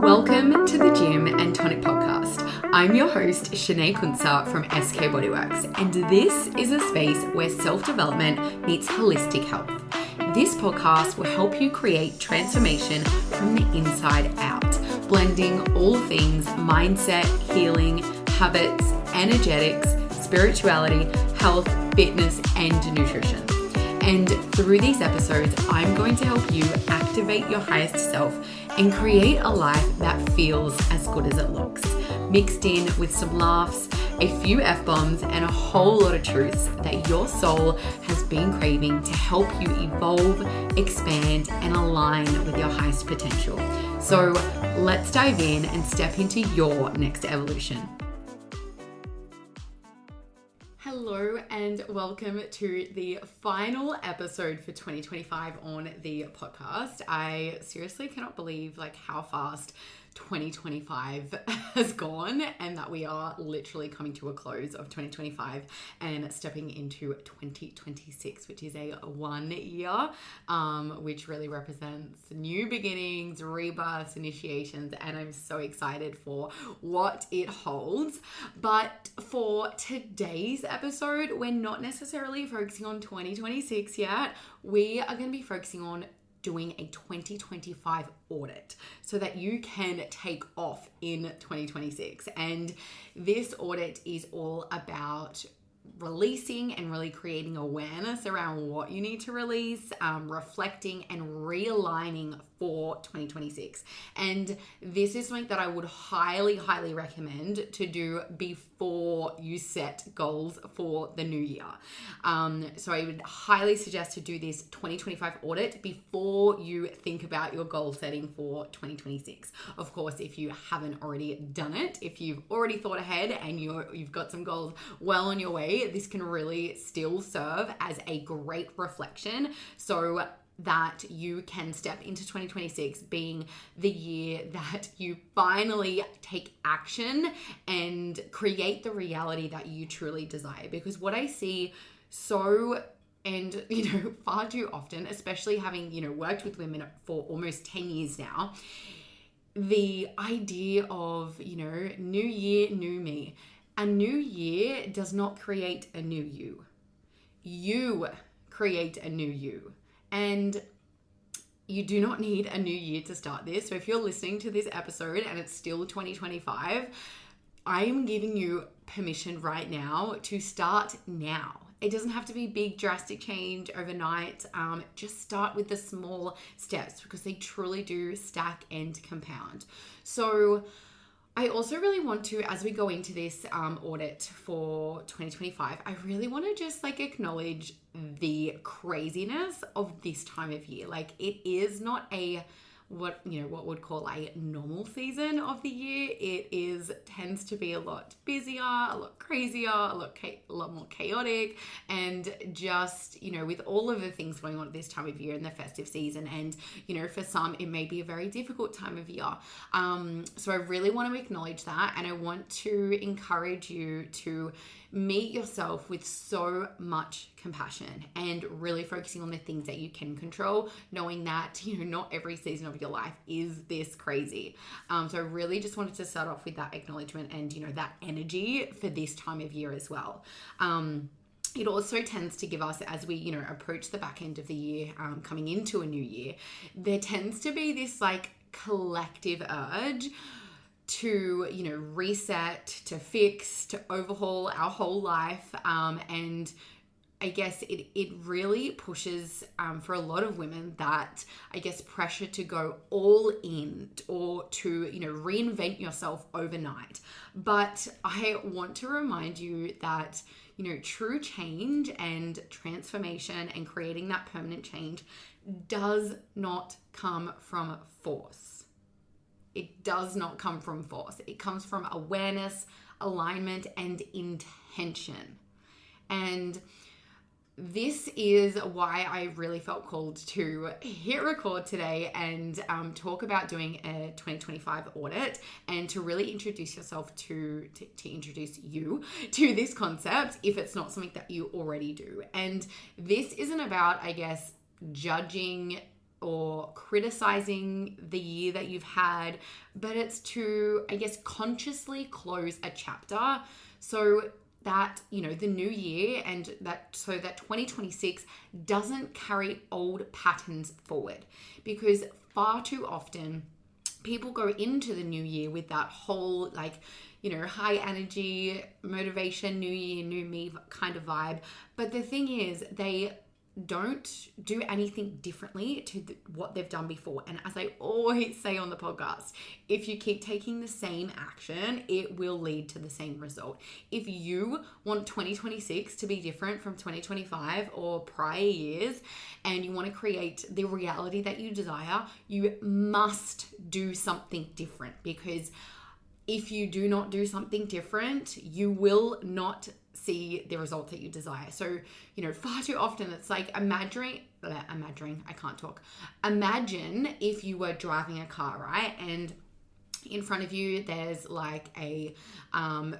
Welcome to the Gym and Tonic Podcast. I'm your host, Shanae Kunsa from SK Bodyworks, and this is a space where self-development meets holistic health. This podcast will help you create transformation from the inside out, blending all things mindset, healing, habits, energetics, spirituality, health, fitness, and nutrition. And through these episodes, I'm going to help you activate your highest self and create a life that feels as good as it looks, mixed in with some laughs, a few F-bombs, and a whole lot of truths that your soul has been craving to help you evolve, expand, and align with your highest potential. So let's dive in and step into your next evolution. Hello and welcome to the final episode for 2025 on the podcast. I seriously cannot believe how fast 2025 has gone and that we are literally coming to a close of 2025 and stepping into 2026, which is a 1 year, which really represents new beginnings, rebirths, initiations, and I'm so excited for what it holds. But for today's episode, we're not necessarily focusing on 2026 yet. We are going to be focusing on doing a 2025 audit so that you can take off in 2026. And this audit is all about releasing and really creating awareness around what you need to release, reflecting and realigning for 2026. And this is something that I would highly recommend to do before you set goals for the new year. So I would highly suggest to do this 2025 audit before you think about your goal setting for 2026. Of course, if you haven't already done it, if you've already thought ahead and you've got some goals well on your way, this can really still serve as a great reflection so that you can step into 2026 being the year that you finally take action and create the reality that you truly desire. Because what I see far too often, especially having, worked with women for almost 10 years now, the idea of, new year, new me. A new year does not create a new you. You create a new you. And you do not need a new year to start this. So if you're listening to this episode and it's still 2025, I'm giving you permission right now to start now. It doesn't have to be big, drastic change overnight. Just start with the small steps because they truly do stack and compound. So I also really want to, as we go into this audit for 2025, I really want to just acknowledge the craziness of this time of year. It is not what would call a normal season of the year. It tends to be a lot busier, a lot crazier, a lot more chaotic, and just, with all of the things going on at this time of year in the festive season. And, for some, it may be a very difficult time of year. So I really want to acknowledge that. And I want to encourage you to meet yourself with so much compassion and really focusing on the things that you can control, knowing that, not every season of your life is this crazy. So I really just wanted to start off with that acknowledgement and, that energy for this time of year as well. It also tends to give us, as we, approach the back end of the year, coming into a new year, there tends to be this collective urge to, reset, to fix, to overhaul our whole life. And I guess it really pushes for a lot of women that, pressure to go all in or to, reinvent yourself overnight. But I want to remind you that, true change and transformation and creating that permanent change does not come from force. It does not come from force. It comes from awareness, alignment, and intention. And this is why I really felt called to hit record today and talk about doing a 2025 audit and to really introduce yourself to introduce you to this concept if it's not something that you already do. And this isn't about, judging or criticizing the year that you've had, but it's to, I guess, consciously close a chapter so that, you know, the new year and that 2026 doesn't carry old patterns forward. Because far too often people go into the new year with that whole, like, you know, high energy, motivation, new year, new me kind of vibe. But the thing is, they don't do anything differently to what they've done before. And as I always say on the podcast, if you keep taking the same action, it will lead to the same result. If you want 2026 to be different from 2025 or prior years, and you want to create the reality that you desire, you must do something different. Because if you do not do something different, you will not see the results that you desire. So, you know, far too often it's like imagine if you were driving a car, right? And in front of you, there's like a,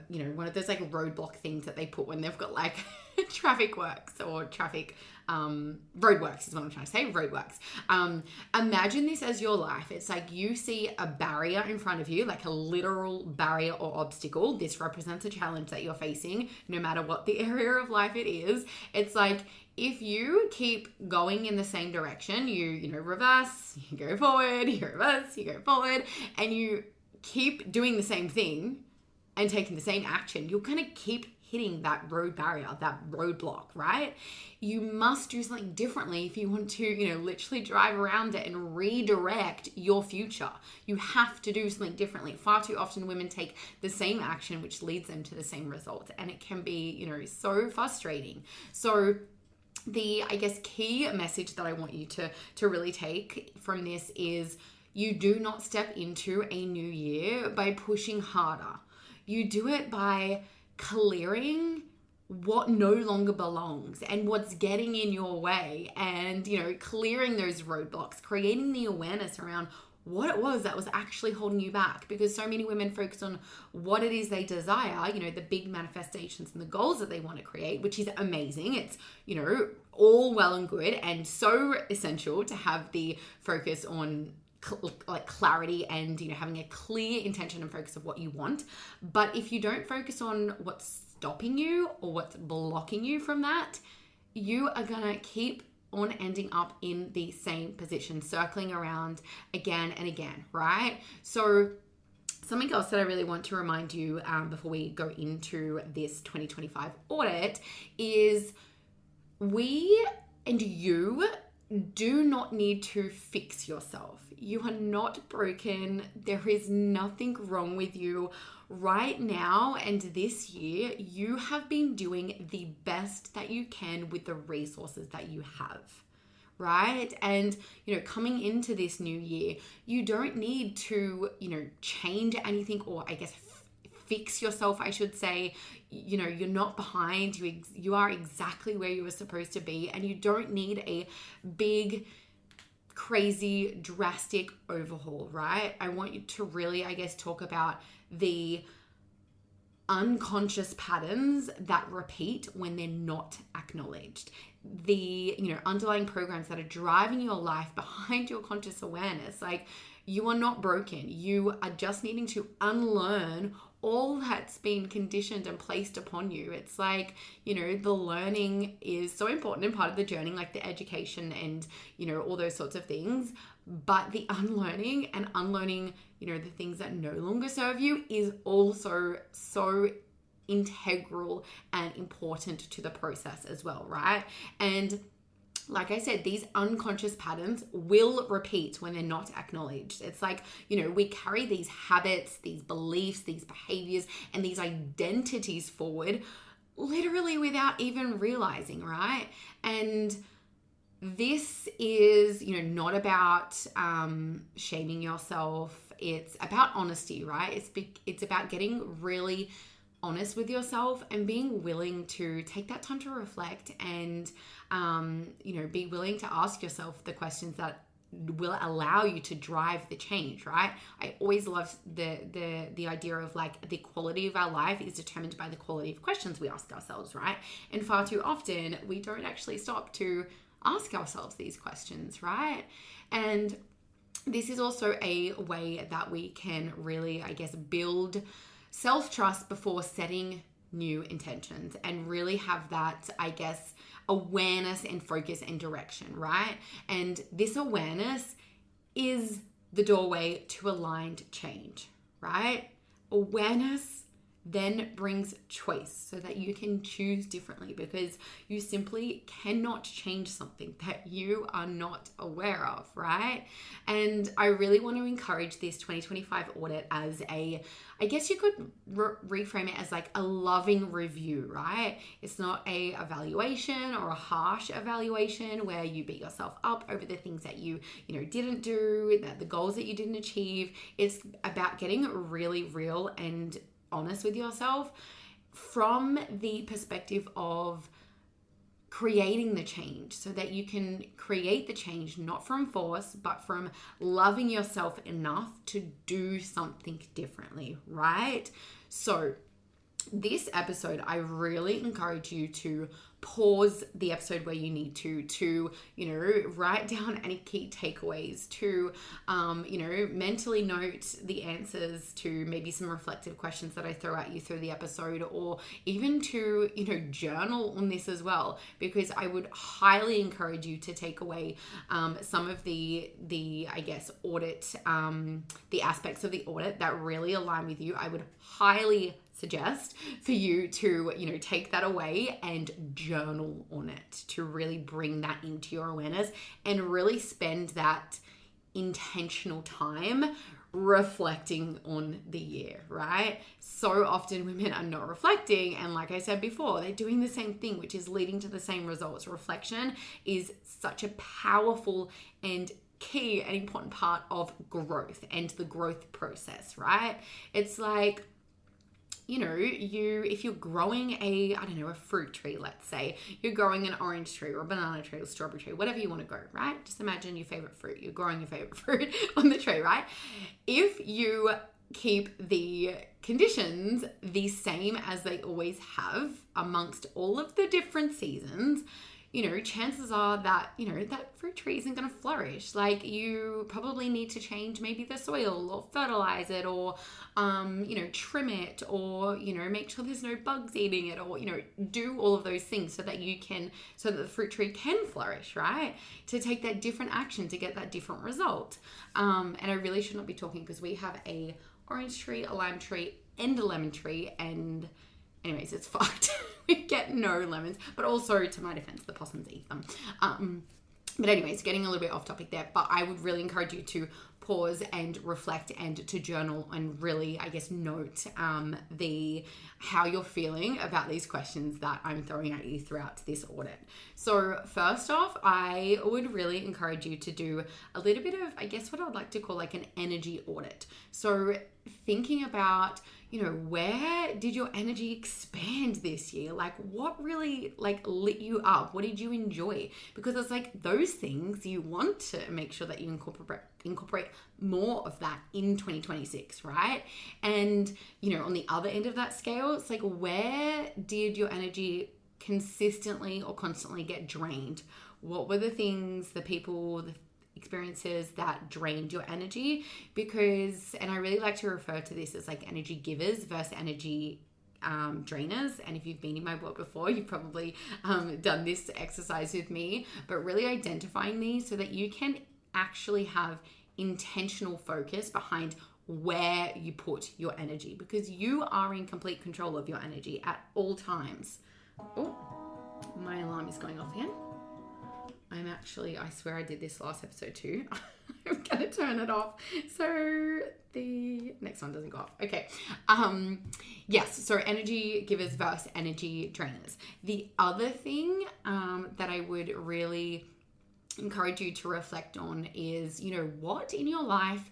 you know, one of those like roadblock things that they put when they've got like traffic works or roadworks is what I'm trying to say, roadworks. Imagine this as your life. It's like you see a barrier in front of you, like a literal barrier or obstacle. This represents a challenge that you're facing, no matter what the area of life it is. It's like, if you keep going in the same direction, you know, reverse, you go forward, you reverse, you go forward, and you keep doing the same thing and taking the same action, you're going to keep hitting that road barrier, that roadblock, right? You must do something differently if you want to, you know, literally drive around it and redirect your future. You have to do something differently. Far too often women take the same action, which leads them to the same results. And it can be, you know, so frustrating. So the, I guess, key message that I want you to really take from this is you do not step into a new year by pushing harder. You do it by clearing what no longer belongs and what's getting in your way, and, you know, clearing those roadblocks, creating the awareness around what it was that was actually holding you back. Because so many women focus on what it is they desire, you know, the big manifestations and the goals that they want to create, which is amazing. It's, you know, all well and good and so essential to have the focus on like clarity and, you know, having a clear intention and focus of what you want. But if you don't focus on what's stopping you or what's blocking you from that, you are gonna keep on ending up in the same position, circling around again and again, right? So something else that I really want to remind you before we go into this 2025 audit is we and you do not need to fix yourself. You are not broken. There is nothing wrong with you. Right now and this year, you have been doing the best that you can with the resources that you have, right? And, you know, coming into this new year, you don't need to, you know, change anything, or I guess fix yourself, I should say. You know, you're not behind. You are exactly where you were supposed to be, and you don't need a big, crazy, drastic overhaul, right? I want you to really, I guess, talk about the unconscious patterns that repeat when they're not acknowledged. The, you know, underlying programs that are driving your life behind your conscious awareness. Like, you are not broken. You are just needing to unlearn all that's been conditioned and placed upon you. It's like, you know, the learning is so important and part of the journey, like the education and, you know, all those sorts of things. But the unlearning, you know, the things that no longer serve you is also so integral and important to the process as well, right? And like I said, these unconscious patterns will repeat when they're not acknowledged. It's like, you know, we carry these habits, these beliefs, these behaviors, and these identities forward literally without even realizing, right? And this is, you know, not about shaming yourself. It's about honesty, right? It's about getting really honest with yourself and being willing to take that time to reflect and, you know, be willing to ask yourself the questions that will allow you to drive the change, right? I always love the idea of like the quality of our life is determined by the quality of questions we ask ourselves, right? And far too often we don't actually stop to ask ourselves these questions, right? And this is also a way that we can really, I guess, build self-trust before setting new intentions and really have that, I guess, awareness and focus and direction, right? And this awareness is the doorway to aligned change, right? Awareness then brings choice so that you can choose differently, because you simply cannot change something that you are not aware of, right? And I really want to encourage this 2025 audit as I guess you could reframe it as like a loving review, right? It's not a evaluation or a harsh evaluation where you beat yourself up over the things that you didn't do, the goals that you didn't achieve. It's about getting really real and honest with yourself from the perspective of creating the change, so that you can create the change not from force but from loving yourself enough to do something differently, right? So this episode, I really encourage you to pause the episode where you need to write down any key takeaways, to mentally note the answers to maybe some reflective questions that I throw at you through the episode, or even to journal on this as well, because I would highly encourage you to take away some of the I guess audit, the aspects of the audit that really align with you. I would highly suggest for you to take that away and journal on it, to really bring that into your awareness and really spend that intentional time reflecting on the year, right? So often women are not reflecting, and like I said before, they're doing the same thing, which is leading to the same results. Reflection is such a powerful and key and important part of growth and the growth process, right? It's like, if you're growing a fruit tree, let's say you're growing an orange tree or a banana tree or strawberry tree, whatever you want to grow, right? Just imagine your favorite fruit. You're growing your favorite fruit on the tree, right? If you keep the conditions the same as they always have amongst all of the different seasons, chances are that, that fruit tree isn't going to flourish. Like, you probably need to change maybe the soil or fertilize it, or, trim it, or, make sure there's no bugs eating it, or, do all of those things so that the fruit tree can flourish, right? To take that different action to get that different result. And I really should not be talking, because we have a orange tree, a lime tree, and a lemon tree, and anyways, it's fucked. We get no lemons, but also, to my defense, the possums eat them. But anyways, getting a little bit off topic there, but I would really encourage you to pause and reflect and to journal and really, I guess, note how you're feeling about these questions that I'm throwing at you throughout this audit. So first off, I would really encourage you to do a little bit of, I guess, what I would like to call like an energy audit. So thinking about, where did your energy expand this year? Like, what really lit you up? What did you enjoy? Because it's like those things you want to make sure that you incorporate more of that in 2026, right? And, on the other end of that scale, it's like, where did your energy consistently or constantly get drained? What were the things, the people, the experiences that drained your energy? Because, and I really like to refer to this as like energy givers versus energy drainers. And if you've been in my work before, you've probably done this exercise with me, but really identifying these so that you can actually have intentional focus behind where you put your energy, because you are in complete control of your energy at all times. Oh, my alarm is going off again. I swear I did this last episode too. I'm going to turn it off so the next one doesn't go off. Okay. Yes. So energy givers versus energy drainers. The other thing that I would really encourage you to reflect on is, what in your life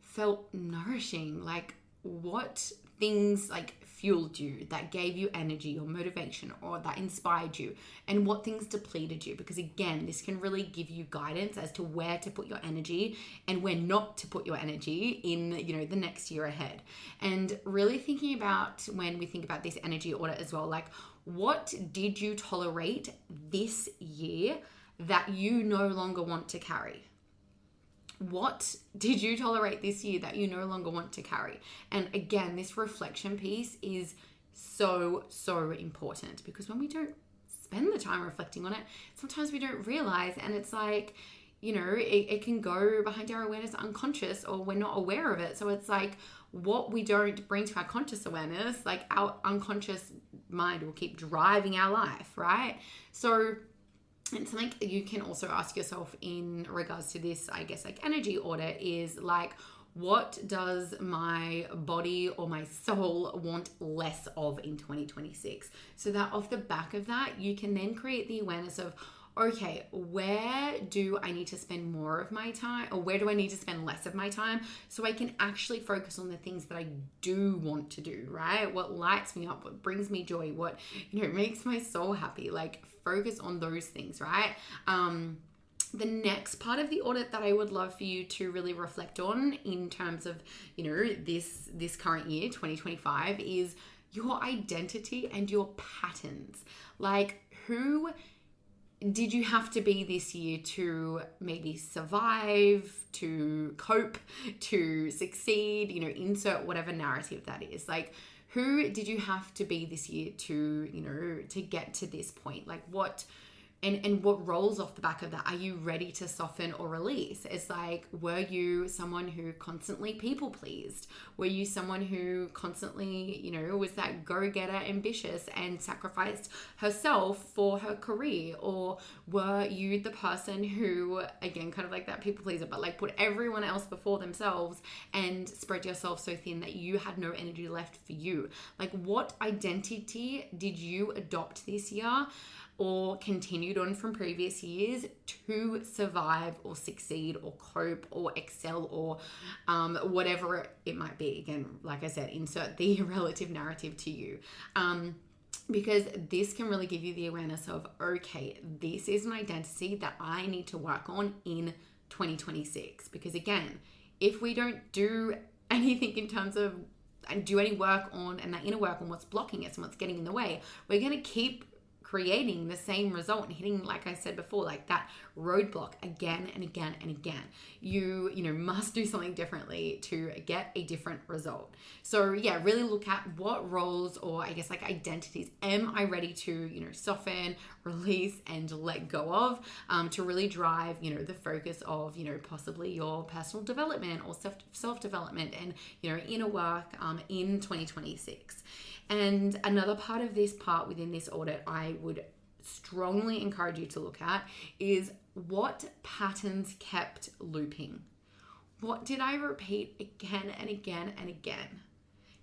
felt nourishing? Like, what things fueled you, that gave you energy or motivation, or that inspired you, and what things depleted you? Because again, this can really give you guidance as to where to put your energy and where not to put your energy in, the next year ahead. And really thinking about, when we think about this energy audit as well, like, what did you tolerate this year that you no longer want to carry? What did you tolerate this year that you no longer want to carry? And again, this reflection piece is so, so important, because when we don't spend the time reflecting on it, sometimes we don't realize, and it's like, it can go behind our awareness unconscious, or we're not aware of it. So it's like, what we don't bring to our conscious awareness, like our unconscious mind will keep driving our life, right? So it's something you can also ask yourself in regards to this, I guess, like energy audit, is like, what does my body or my soul want less of in 2026? So that off the back of that, you can then create the awareness of, okay, where do I need to spend more of my time, or where do I need to spend less of my time, so I can actually focus on the things that I do want to do, right? What lights me up, what brings me joy, what, makes my soul happy. Like, focus on those things, right? The next part of the audit that I would love for you to really reflect on in terms of, this current year, 2025, is your identity and your patterns. Like, who did you have to be this year to maybe survive, to cope, to succeed, insert whatever narrative that is. Like, who did you have to be this year to, to get to this point? Like, what and what rolls off the back of that? Are you ready to soften or release? It's like, were you someone who constantly people pleased? Were you someone who constantly, was that go-getter, ambitious, and sacrificed herself for her career? Or were you the person who, again, kind of like that people pleaser, but like put everyone else before themselves and spread yourself so thin that you had no energy left for you? Like, what identity did you adopt this year, or continued on from previous years, to survive or succeed or cope or excel or whatever it might be? Again, like I said, insert the relative narrative to you. Because this can really give you the awareness of, okay, this is an identity that I need to work on in 2026. Because again, if we don't do anything in terms of, and do any work on, and that inner work on what's blocking us and what's getting in the way, we're going to keep creating the same result and hitting, like I said before, like that roadblock again and again and again. You must do something differently to get a different result. So yeah, really look at what roles, or I guess like identities, am I ready to, soften, release, and let go of, to really drive, the focus of, possibly your personal development or self-development and, inner work, in 2026. And another part of this part within this audit I would strongly encourage you to look at is, what patterns kept looping? What did I repeat again and again and again?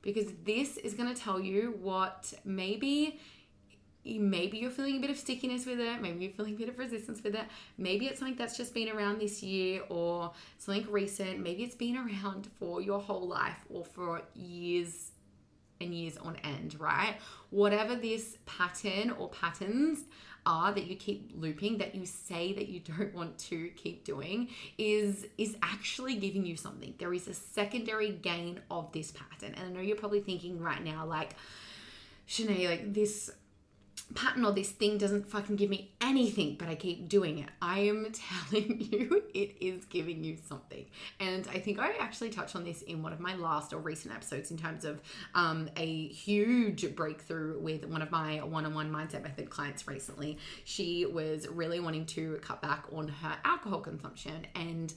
Because this is going to tell you what maybe you're feeling a bit of stickiness with it. Maybe you're feeling a bit of resistance with it. Maybe it's something that's just been around this year, or something recent. Maybe it's been around for your whole life, or for years and years on end, right? Whatever this pattern or patterns are that you keep looping, that you say that you don't want to keep doing, is actually giving you something. There is a secondary gain of this pattern. And I know you're probably thinking right now, like, Shanae, like, this pattern or this thing doesn't fucking give me anything, but I keep doing it. I am telling you, it is giving you something. And I think I actually touched on this in one of my last or recent episodes in terms of a huge breakthrough with one of my one-on-one mindset method clients recently. She was really wanting to cut back on her alcohol consumption, and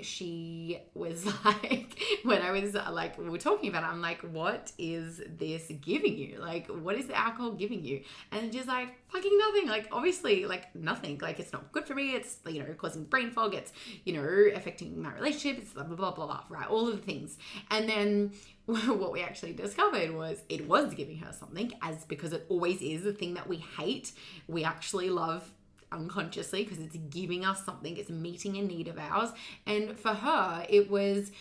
she was like, when I was like, we were talking about it, I'm like, what is this giving you? Like, what is the alcohol giving you? And just like, fucking nothing. Like, obviously, like, nothing. Like, it's not good for me. It's, causing brain fog. It's, affecting my relationship. It's blah, blah, blah, blah, blah, right? All of the things. And then what we actually discovered was it was giving her something, as because it always is. The thing that we hate, we actually love unconsciously, because it's giving us something, it's meeting a need of ours. And for her, it was,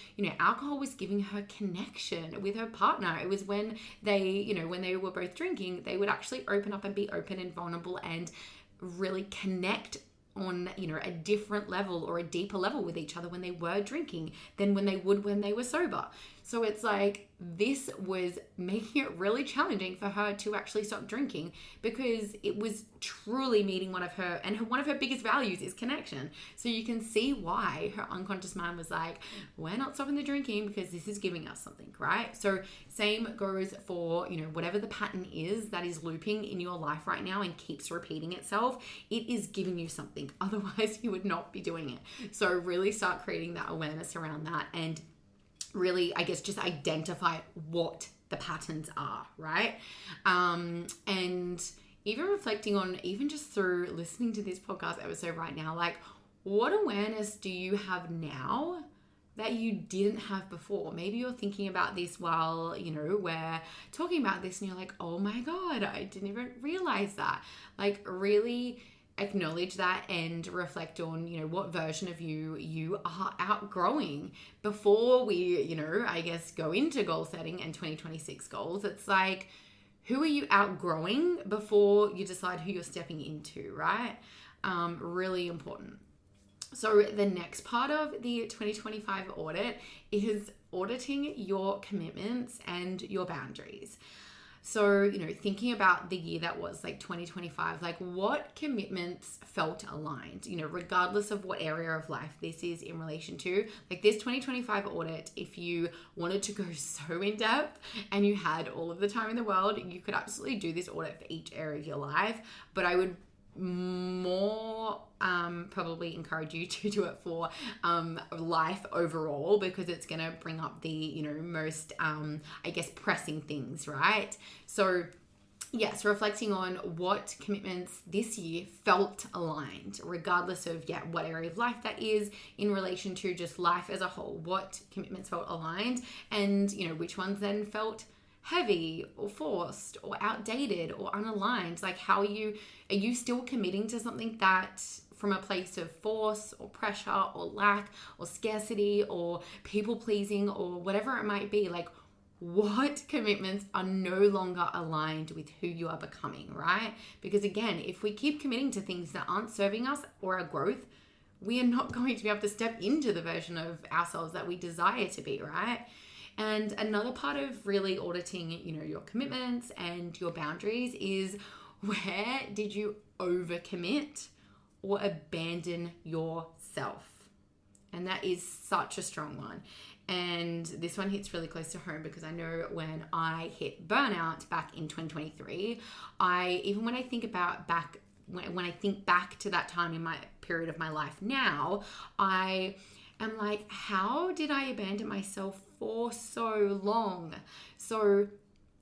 alcohol was giving her connection with her partner. It was when they, when they were both drinking, they would actually open up and be open and vulnerable and really connect on, a different level or a deeper level with each other when they were drinking than when they would when they were sober. So it's like, this was making it really challenging for her to actually stop drinking, because it was truly meeting one of her biggest values is connection. So you can see why her unconscious mind was like, we're not stopping the drinking because this is giving us something, right? So same goes for, whatever the pattern is that is looping in your life right now and keeps repeating itself, it is giving you something. Otherwise you would not be doing it. So really start creating that awareness around that, and really, I guess, just identify what the patterns are, right? And even reflecting on, even just through listening to this podcast episode right now, like, what awareness do you have now that you didn't have before? Maybe you're thinking about this while, we're talking about this and you're like, oh my God, I didn't even realize that. Like, really acknowledge that and reflect on, what version of you are outgrowing before we, I guess, go into goal setting and 2026 goals. It's like, who are you outgrowing before you decide who you're stepping into, right? Really important. So the next part of the 2025 audit is auditing your commitments and your boundaries. So, thinking about the year that was like 2025, like what commitments felt aligned, regardless of what area of life this is in relation to. Like this 2025 audit, if you wanted to go so in depth and you had all of the time in the world, you could absolutely do this audit for each area of your life. But I would more probably encourage you to do it for life overall, because it's going to bring up the most I guess pressing things, right? So yes, reflecting on what commitments this year felt aligned, regardless of what area of life that is in relation to just life as a whole. What commitments felt aligned, and which ones then felt heavy or forced or outdated or unaligned. Like, how are you still committing to something that from a place of force or pressure or lack or scarcity or people pleasing or whatever it might be? Like, what commitments are no longer aligned with who you are becoming, right? Because again, if we keep committing to things that aren't serving us or our growth, we are not going to be able to step into the version of ourselves that we desire to be, right? And another part of really auditing, your commitments and your boundaries is, where did you overcommit or abandon yourself? And that is such a strong one. And this one hits really close to home, because I know when I hit burnout back in 2023, when I think back to that time in my period of my life now, I am like, how did I abandon myself for so long?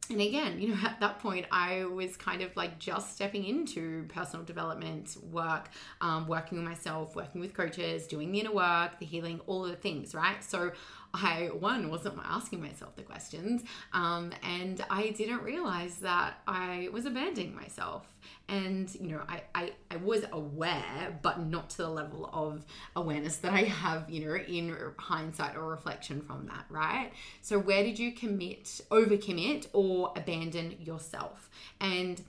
And again, at that point, I was kind of like just stepping into personal development work, working with myself, working with coaches, doing the inner work, the healing, all of the things, right? So I, wasn't asking myself the questions, and I didn't realize that I was abandoning myself. And, I was aware, but not to the level of awareness that I have, in hindsight or reflection from that, right? So where did you overcommit or abandon yourself? And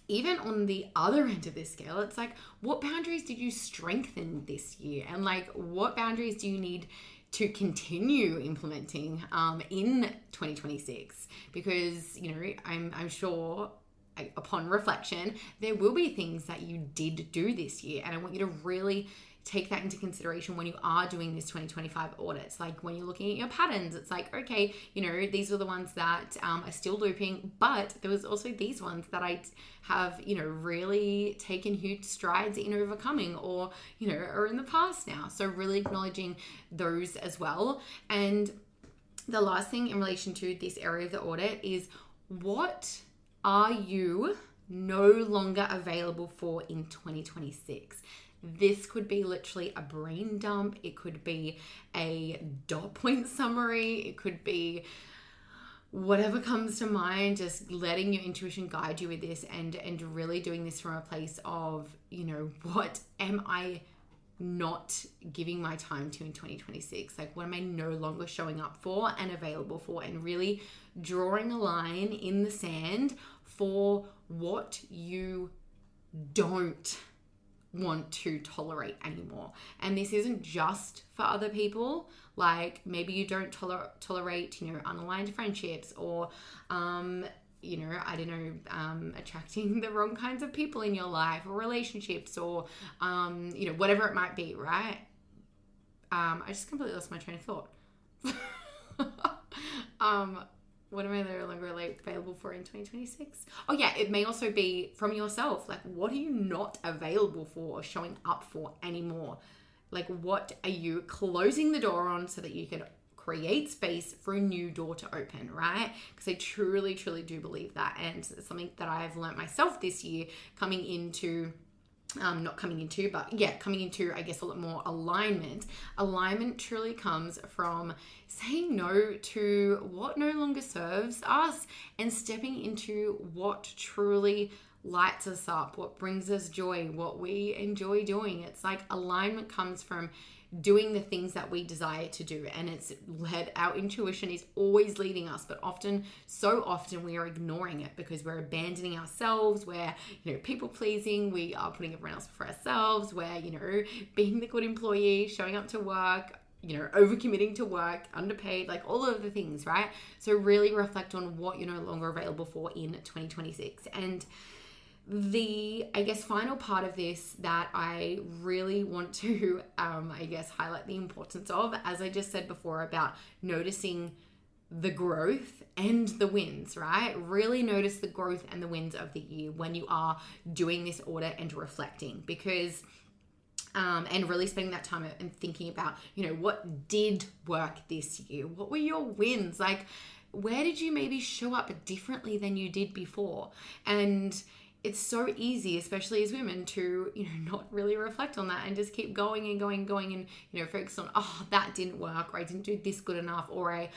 even on the other end of this scale, it's like, what boundaries did you strengthen this year? And like, what boundaries do you need to continue implementing in 2026? Because, I'm sure upon reflection, there will be things that you did do this year. And I want you to really take that into consideration when you are doing this 2025 audits. Like when you're looking at your patterns, it's like, okay, these are the ones that are still looping, but there was also these ones that I have, really taken huge strides in overcoming, or, are in the past now. So really acknowledging those as well. And the last thing in relation to this area of the audit is, what are you no longer available for in 2026? This could be literally a brain dump. It could be a dot point summary. It could be whatever comes to mind, just letting your intuition guide you with this, and really doing this from a place of, what am I not giving my time to in 2026? Like, what am I no longer showing up for and available for? And really drawing a line in the sand for what you don't want to tolerate anymore. And this isn't just for other people. Like maybe you don't tolerate, unaligned friendships or, I don't know, attracting the wrong kinds of people in your life or relationships or, whatever it might be, right? I just completely lost my train of thought. What am I no longer available for in 2026? Oh yeah, it may also be from yourself. Like, what are you not available for or showing up for anymore? Like, what are you closing the door on so that you can create space for a new door to open, right? Because I truly, truly do believe that. And it's something that I've learned myself this year coming into, I guess, a lot more alignment. Alignment truly comes from saying no to what no longer serves us and stepping into what truly lights us up, what brings us joy, what we enjoy doing. It's like alignment comes from doing the things that we desire to do, and our intuition is always leading us, but so often we are ignoring it because we're abandoning ourselves, we're people pleasing, we are putting everyone else before ourselves, we're being the good employee, showing up to work, overcommitting to work, underpaid, like all of the things, right? So really reflect on what you're no longer available for in 2026. And the, final part of this that I really want to, highlight the importance of, as I just said before, about noticing the growth and the wins, right? Really notice the growth and the wins of the year when you are doing this audit and reflecting, because and really spending that time and thinking about, what did work this year? What were your wins? Like, where did you maybe show up differently than you did before? And it's so easy, especially as women, to, not really reflect on that and just keep going and going and going and, focus on, that didn't work, or I didn't do this good enough, or I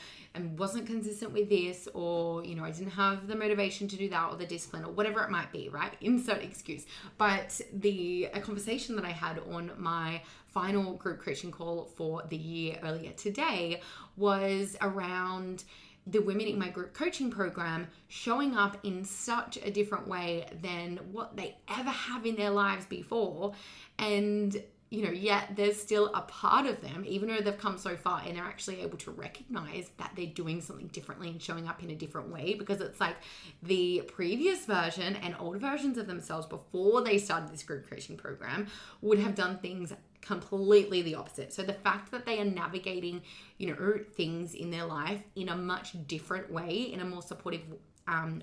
wasn't consistent with this, or, I didn't have the motivation to do that, or the discipline, or whatever it might be, right? Insert excuse. But a conversation that I had on my final group coaching call for the year earlier today was around the women in my group coaching program showing up in such a different way than what they ever have in their lives before. And, yet there's still a part of them, even though they've come so far, and they're actually able to recognize that they're doing something differently and showing up in a different way, because it's like the previous version and older versions of themselves before they started this group coaching program would have done things completely the opposite. So the fact that they are navigating, things in their life in a much different way, in a more supportive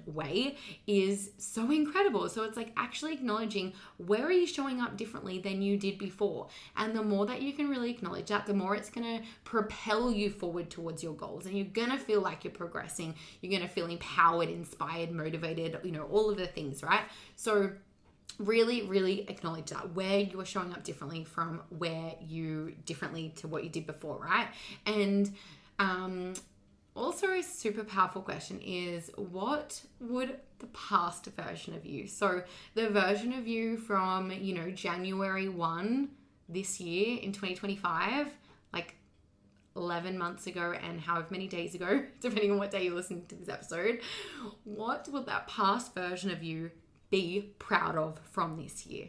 way, is so incredible. So it's like actually acknowledging, where are you showing up differently than you did before? And the more that you can really acknowledge that, the more it's going to propel you forward towards your goals, and you're going to feel like you're progressing. You're going to feel empowered, inspired, motivated, all of the things, right? So really, really acknowledge that, where you are showing up differently from differently to what you did before, right? And also a super powerful question is, what would the past version of you, so the version of you from, January 1 this year in 2025, like 11 months ago and however many days ago, depending on what day you're listening to this episode, what would that past version of you be proud of from this year?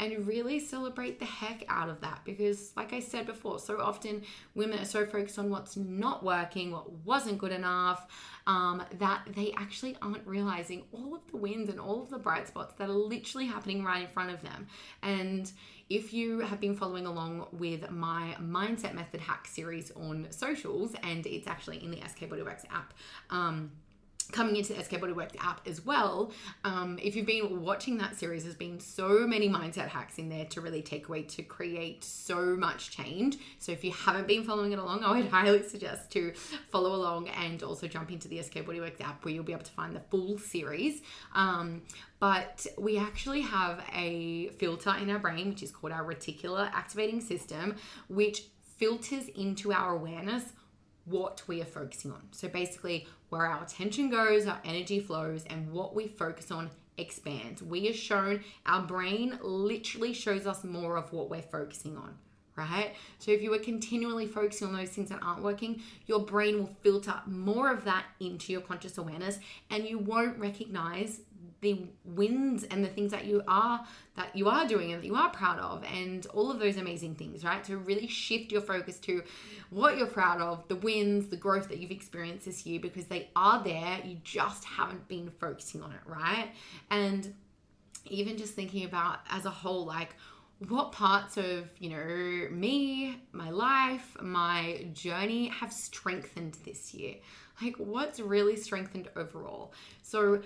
And really celebrate the heck out of that, because like I said before, so often women are so focused on what's not working, what wasn't good enough, that they actually aren't realizing all of the wins and all of the bright spots that are literally happening right in front of them. And if you have been following along with my Mindset Method Hack series on socials, and it's actually in the SK Bodyworks app, coming into the SK Bodyworks app as well. If you've been watching that series, there's been so many mindset hacks in there to really take away to create so much change. So if you haven't been following it along, I would highly suggest to follow along and also jump into the SK Bodyworks app, where you'll be able to find the full series. But we actually have a filter in our brain, which is called our reticular activating system, which filters into our awareness what we are focusing on. So basically, where our attention goes, our energy flows, and what we focus on expands. We are shown, our brain literally shows us more of what we're focusing on, right? So if you are continually focusing on those things that aren't working, your brain will filter more of that into your conscious awareness, and you won't recognize the wins and the things that you are doing and that you are proud of, and all of those amazing things, right? To really shift your focus to what you're proud of, the wins, the growth that you've experienced this year, because they are there. You just haven't been focusing on it, right? And even just thinking about as a whole, like, what parts of, me, my life, my journey have strengthened this year? Like, what's really strengthened overall? So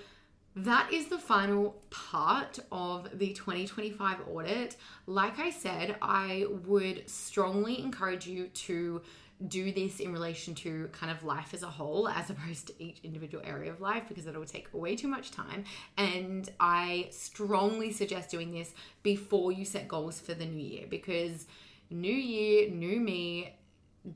that is the final part of the 2025 audit. Like I said, I would strongly encourage you to do this in relation to kind of life as a whole, as opposed to each individual area of life, because it'll take way too much time. And I strongly suggest doing this before you set goals for the new year, because new year, new me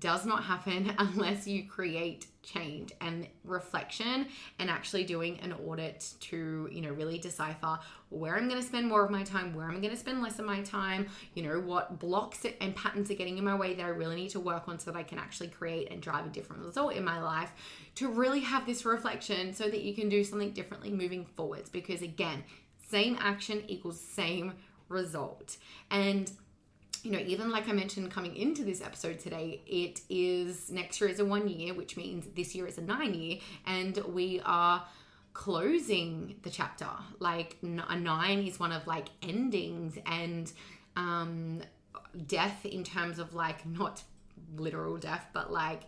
does not happen unless you create change and reflection, and actually doing an audit to, really decipher where I'm going to spend more of my time, where I'm going to spend less of my time, what blocks and patterns are getting in my way that I really need to work on so that I can actually create and drive a different result in my life, to really have this reflection so that you can do something differently moving forwards. Because again, same action equals same result. And even like I mentioned coming into this episode today, next year is a 1 year, which means this year is a 9 year, and we are closing the chapter. Like a 9 is one of like endings and death in terms of like not literal death, but like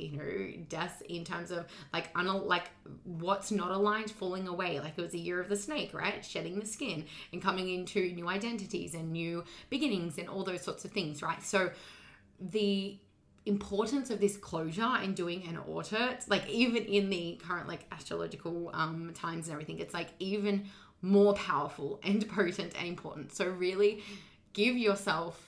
death in terms of like what's not aligned falling away. Like it was a year of the snake, right? Shedding the skin and coming into new identities and new beginnings and all those sorts of things, right? So the importance of this closure and doing an audit, like even in the current like astrological times and everything, it's like even more powerful and potent and important. So really give yourself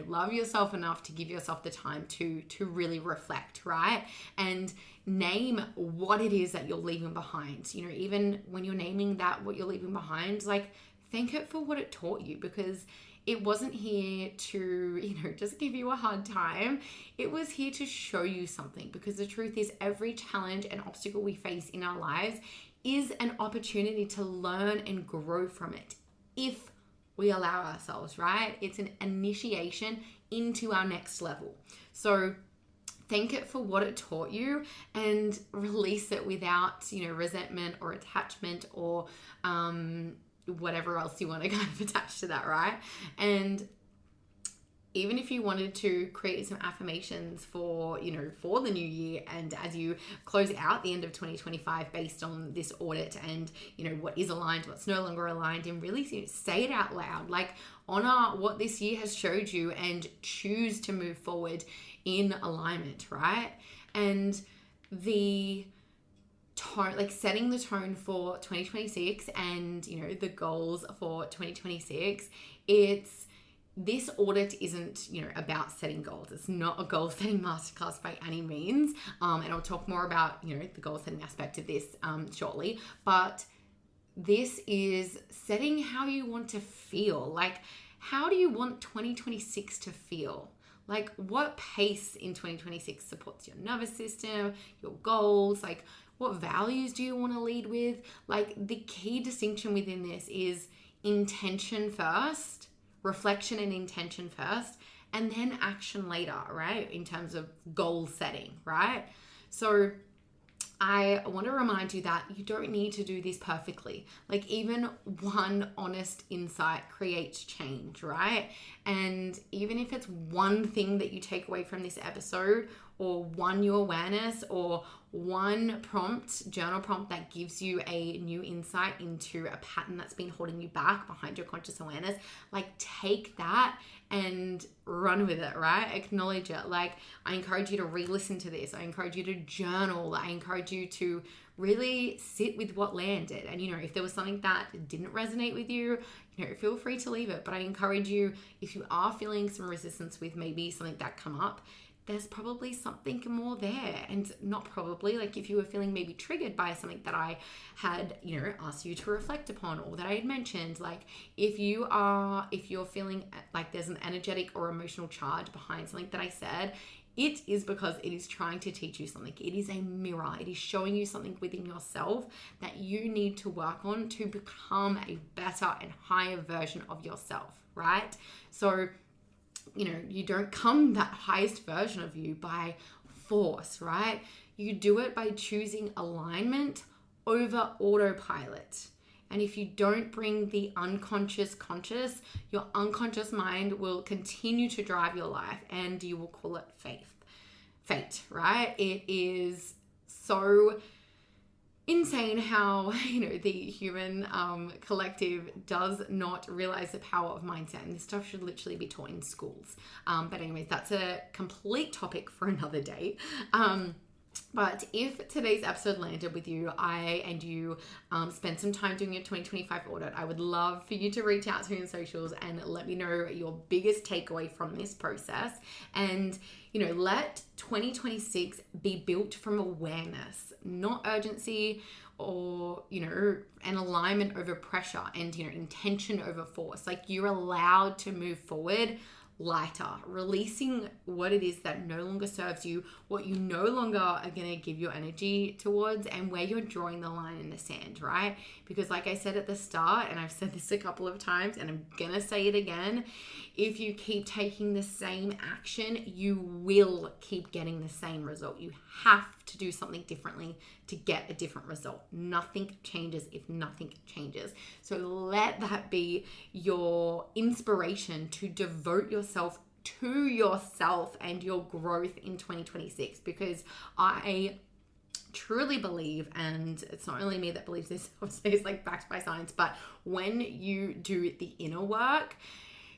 love yourself enough to give yourself the time to really reflect, right? And name what it is that you're leaving behind. Even when you're naming that, what you're leaving behind, like thank it for what it taught you, because it wasn't here to, just give you a hard time. It was here to show you something, because the truth is every challenge and obstacle we face in our lives is an opportunity to learn and grow from it, if we allow ourselves, right? It's an initiation into our next level. So thank it for what it taught you and release it without, resentment or attachment or whatever else you want to kind of attach to that, right? And even if you wanted to create some affirmations for the new year, and as you close out the end of 2025 based on this audit and, what is aligned, what's no longer aligned, and really say it out loud, like honor what this year has showed you and choose to move forward in alignment, right? And the tone, like setting the tone for 2026 and, the goals for 2026, this audit isn't, about setting goals. It's not a goal setting masterclass by any means. And I'll talk more about, the goal setting aspect of this shortly. But this is setting how you want to feel. Like, how do you want 2026 to feel? Like, what pace in 2026 supports your nervous system, your goals? Like, what values do you want to lead with? Like, the key distinction within this is intention first, reflection and intention first, and then action later, right? In terms of goal setting, right? So I want to remind you that you don't need to do this perfectly. Like even one honest insight creates change, right? And even if it's one thing that you take away from this episode, or one new awareness, or one journal prompt that gives you a new insight into a pattern that's been holding you back behind your conscious awareness, like take that and run with it, right? Acknowledge it. Like I encourage you to re-listen to this. I encourage you to journal. I encourage you to really sit with what landed. And, if there was something that didn't resonate with you, feel free to leave it. But I encourage you, if you are feeling some resistance with maybe something that come up, there's probably something more there. And not probably, like if you were feeling maybe triggered by something that I had, asked you to reflect upon, or that I had mentioned, like if you're feeling like there's an energetic or emotional charge behind something that I said, it is because it is trying to teach you something. It is a mirror. It is showing you something within yourself that you need to work on to become a better and higher version of yourself, right? So, you don't come that highest version of you by force, right? You do it by choosing alignment over autopilot. And if you don't bring the unconscious conscious, your unconscious mind will continue to drive your life, and you will call it fate, right? It is so insane how, the human collective does not realize the power of mindset. And this stuff should literally be taught in schools. But anyways, that's a complete topic for another day. But if today's episode landed with you, and you spent some time doing your 2025 audit, I would love for you to reach out to me on socials and let me know your biggest takeaway from this process. And, let 2026 be built from awareness, not urgency, or, an alignment over pressure, and, intention over force. Like, you're allowed to move forward lighter, releasing what it is that no longer serves you, what you no longer are going to give your energy towards, and where you're drawing the line in the sand, right? Because like I said at the start, and I've said this a couple of times, and I'm going to say it again, if you keep taking the same action, you will keep getting the same result. You have to do something differently to get a different result. Nothing changes if nothing changes. So let that be your inspiration to devote yourself to yourself and your growth in 2026, because I truly believe, and it's not only me that believes this, obviously it's like backed by science, but when you do the inner work,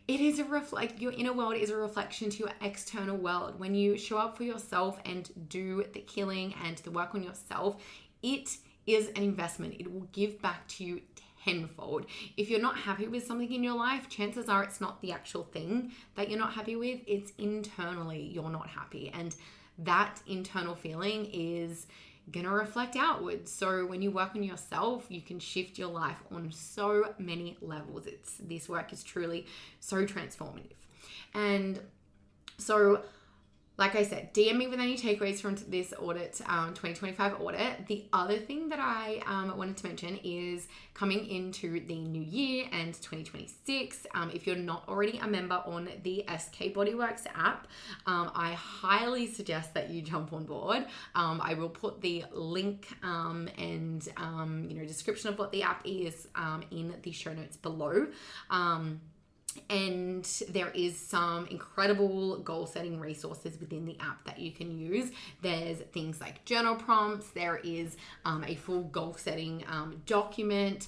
it is your inner world is a reflection to your external world. When you show up for yourself and do the healing and the work on yourself, it is an investment. It will give back to you tenfold. If you're not happy with something in your life, chances are it's not the actual thing that you're not happy with. It's internally you're not happy. And that internal feeling is going to reflect outwards. So when you work on yourself, you can shift your life on so many levels. This work is truly so transformative. And so, like I said, DM me with any takeaways from this audit, 2025 audit. The other thing that I wanted to mention is coming into the new year and 2026. If you're not already a member on the SK Bodyworks app, I highly suggest that you jump on board. I will put the link and description of what the app is in the show notes below. And there is some incredible goal setting resources within the app that you can use. There's things like journal prompts. There is a full goal setting document.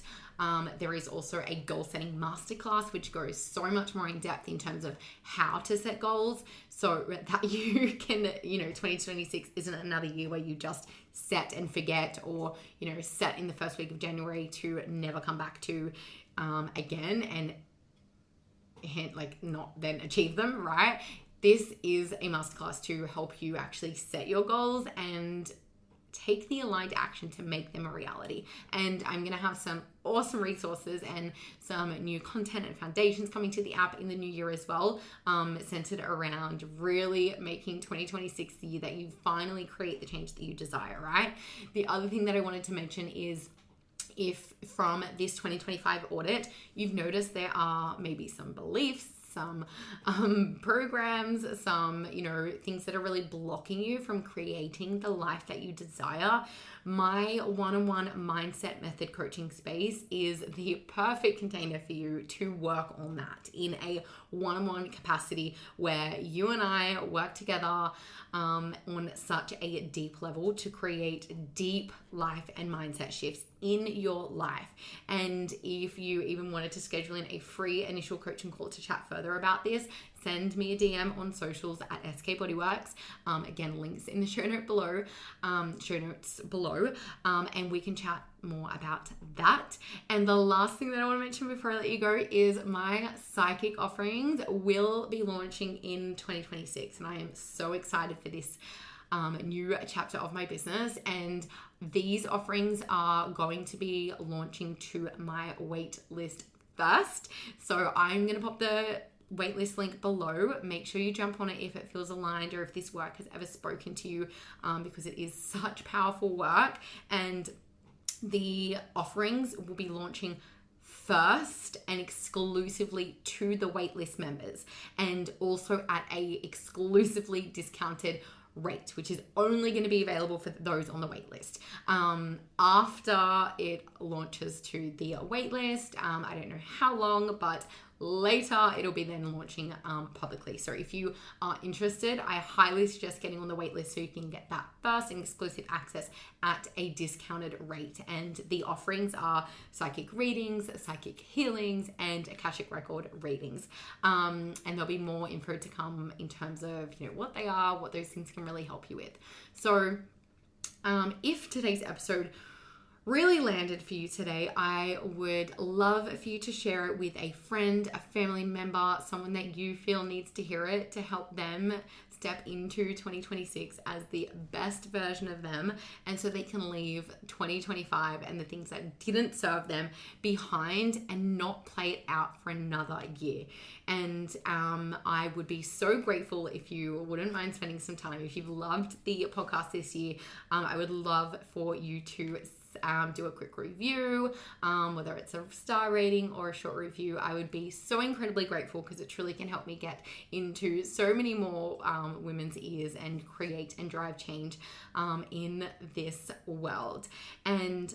There is also a goal setting masterclass, which goes so much more in depth in terms of how to set goals, so that you can, 2026 isn't another year where you just set and forget, or, set in the first week of January to never come back to again, and not then achieve them, right? This is a masterclass to help you actually set your goals and take the aligned action to make them a reality. And I'm going to have some awesome resources and some new content and foundations coming to the app in the new year as well, centered around really making 2026 the year that you finally create the change that you desire, right? The other thing that I wanted to mention is, if from this 2025 audit, you've noticed there are maybe some beliefs, some programs, some, things that are really blocking you from creating the life that you desire, my one-on-one mindset method coaching space is the perfect container for you to work on that in a one-on-one capacity, where you and I work together on such a deep level to create deep life and mindset shifts in your life. And if you even wanted to schedule in a free initial coaching call to chat further about this, send me a DM on socials at SK Bodyworks. Again, links in the show notes below, and we can chat more about that. And the last thing that I want to mention before I let you go is my psychic offerings will be launching in 2026, and I am so excited for this new chapter of my business. And these offerings are going to be launching to my wait list first. So I'm going to pop the waitlist link below. Make sure you jump on it if it feels aligned or if this work has ever spoken to you, because it is such powerful work. And the offerings will be launching first and exclusively to the waitlist members, and also at a exclusively discounted rate, which is only going to be available for those on the waitlist. After it launches to the waitlist, I don't know how long, but later it'll be then launching publicly. So if you are interested, I highly suggest getting on the waitlist so you can get that first and exclusive access at a discounted rate. And the offerings are psychic readings, psychic healings, and Akashic record readings. And there'll be more info to come in terms of, what they are, what those things can really help you with. So if today's episode really landed for you today, I would love for you to share it with a friend, a family member, someone that you feel needs to hear it, to help them step into 2026 as the best version of them, and so they can leave 2025 and the things that didn't serve them behind and not play it out for another year. And I would be so grateful if you wouldn't mind spending some time. If you've loved the podcast this year, I would love for you to do a quick review, whether it's a star rating or a short review. I would be so incredibly grateful, because it truly can help me get into so many more women's ears and create and drive change in this world. And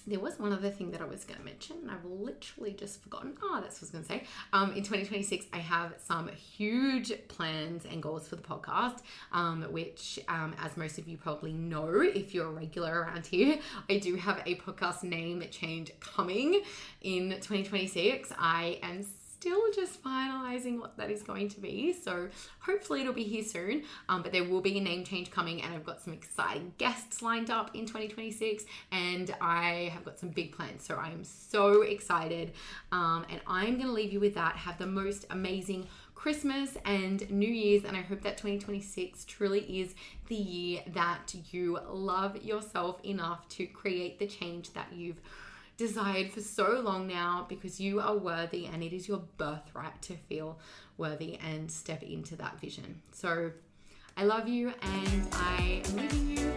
there was one other thing that I was going to mention, and I've literally just forgotten. That's what I was going to say. In 2026, I have some huge plans and goals for the podcast, which, as most of you probably know, if you're a regular around here, I do have a podcast name change coming in 2026. I am still just finalizing what that is going to be, so hopefully it'll be here soon, but there will be a name change coming, and I've got some exciting guests lined up in 2026, and I have got some big plans, so I am so excited, and I'm going to leave you with that. Have the most amazing Christmas and New Year's, and I hope that 2026 truly is the year that you love yourself enough to create the change that you've desired for so long now, because you are worthy, and it is your birthright to feel worthy and step into that vision. So I love you, and I am leaving you